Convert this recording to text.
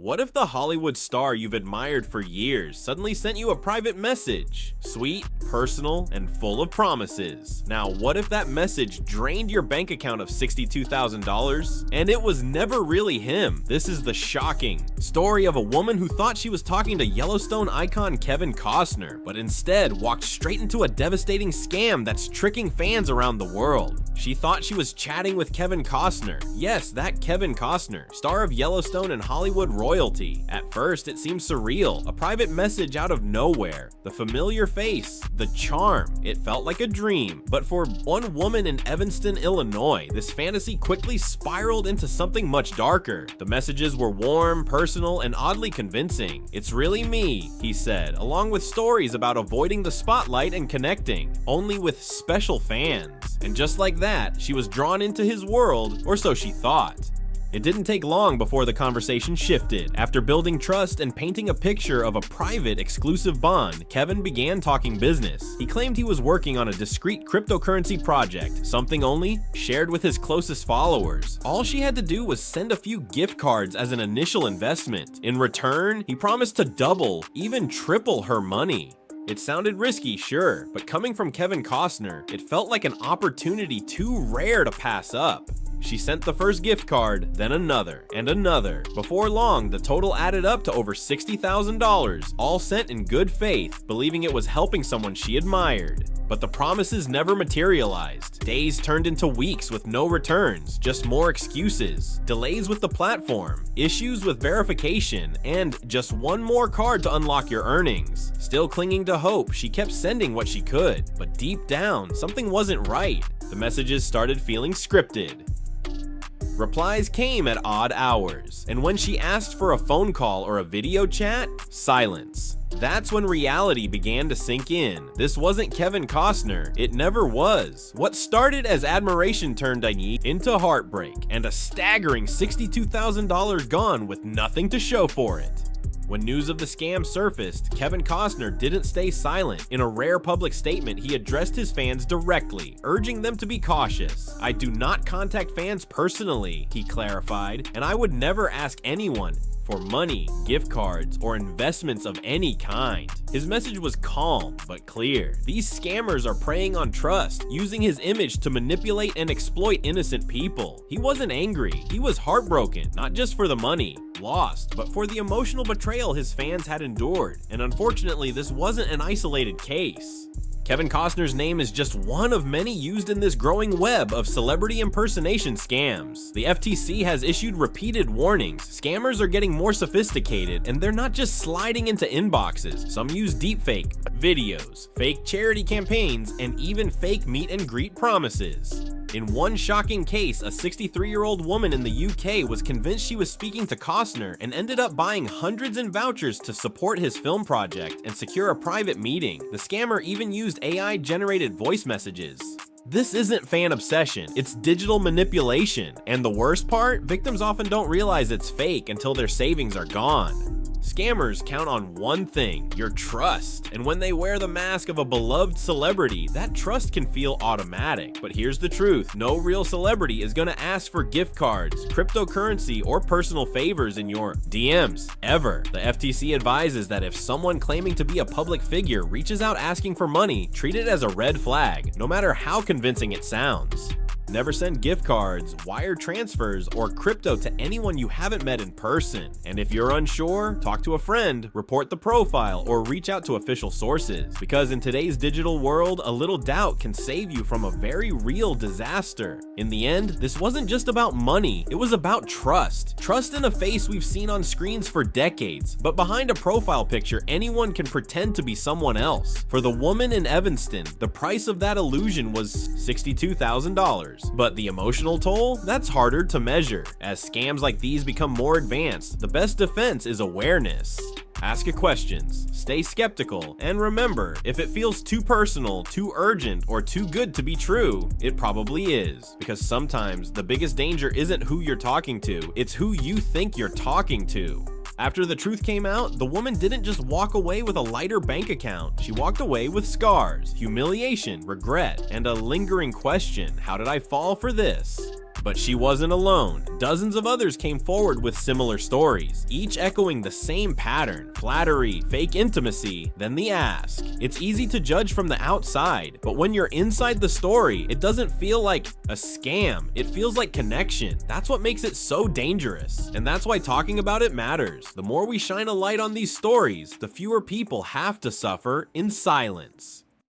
What if the Hollywood star you've admired for years suddenly sent you a private message? Sweet, personal, and full of promises. Now, what if that message drained your bank account of $62,000 and it was never really him? This is the shocking story of a woman who thought she was talking to Yellowstone icon Kevin Costner, but instead walked straight into a devastating scam that's tricking fans around the world. She thought she was chatting with Kevin Costner. Yes, that Kevin Costner, star of Yellowstone and Hollywood royalty. At first, it seemed surreal, a private message out of nowhere, the familiar face, the charm. It felt like a dream. But for one woman in Evanston, Illinois, this fantasy quickly spiraled into something much darker. The messages were warm, personal, and oddly convincing. "It's really me," he said, along with stories about avoiding the spotlight and connecting only with special fans. And just like that, she was drawn into his world, or so she thought. It didn't take long before the conversation shifted. After building trust and painting a picture of a private, exclusive bond, Kevin began talking business. He claimed he was working on a discreet cryptocurrency project, something only shared with his closest followers. All she had to do was send a few gift cards as an initial investment. In return, he promised to double, even triple her money. It sounded risky, sure, but coming from Kevin Costner, it felt like an opportunity too rare to pass up. She sent the first gift card, then another, and another. Before long, the total added up to over $60,000, all sent in good faith, believing it was helping someone she admired. But the promises never materialized. Days turned into weeks with no returns, just more excuses, delays with the platform, issues with verification, and just one more card to unlock your earnings. Still clinging to hope, she kept sending what she could, but deep down, something wasn't right. The messages started feeling scripted. Replies came at odd hours, and when she asked for a phone call or a video chat, silence. That's when reality began to sink in. This wasn't Kevin Costner. It never was. What started as admiration turned into heartbreak, and a staggering $62,000 gone with nothing to show for it. When news of the scam surfaced, Kevin Costner didn't stay silent. In a rare public statement, he addressed his fans directly, urging them to be cautious. "I do not contact fans personally," he clarified, "and I would never ask anyone for money, gift cards, or investments of any kind." His message was calm but clear. These scammers are preying on trust, using his image to manipulate and exploit innocent people. He wasn't angry, he was heartbroken, not just for the money lost, but for the emotional betrayal his fans had endured. And unfortunately, this wasn't an isolated case. Kevin Costner's name is just one of many used in this growing web of celebrity impersonation scams. The FTC has issued repeated warnings. Scammers are getting more sophisticated, and they're not just sliding into inboxes. Some use deepfake videos, fake charity campaigns, and even fake meet and greet promises. In one shocking case, a 63-year-old woman in the UK was convinced she was speaking to Costner and ended up buying hundreds in vouchers to support his film project and secure a private meeting. The scammer even used AI-generated voice messages. This isn't fan obsession, it's digital manipulation. And the worst part? Victims often don't realize it's fake until their savings are gone. Scammers count on one thing, your trust. And when they wear the mask of a beloved celebrity, that trust can feel automatic. But here's the truth, no real celebrity is gonna ask for gift cards, cryptocurrency, or personal favors in your DMs, ever. The FTC advises that if someone claiming to be a public figure reaches out asking for money, treat it as a red flag, no matter how convincing it sounds. Never send gift cards, wire transfers, or crypto to anyone you haven't met in person. And if you're unsure, talk to a friend, report the profile, or reach out to official sources. Because in today's digital world, a little doubt can save you from a very real disaster. In the end, this wasn't just about money, it was about trust. Trust in a face we've seen on screens for decades, but behind a profile picture, anyone can pretend to be someone else. For the woman in Evanston, the price of that illusion was $62,000. But the emotional toll? That's harder to measure. As scams like these become more advanced, the best defense is awareness. Ask your questions, stay skeptical, and remember, if it feels too personal, too urgent, or too good to be true, it probably is. Because sometimes the biggest danger isn't who you're talking to, it's who you think you're talking to. After the truth came out, the woman didn't just walk away with a lighter bank account. She walked away with scars, humiliation, regret, and a lingering question: how did I fall for this? But she wasn't alone. Dozens of others came forward with similar stories, each echoing the same pattern: flattery, fake intimacy, then the ask. It's easy to judge from the outside, but when you're inside the story, it doesn't feel like a scam. It feels like connection. That's what makes it so dangerous. And that's why talking about it matters. The more we shine a light on these stories, the fewer people have to suffer in silence.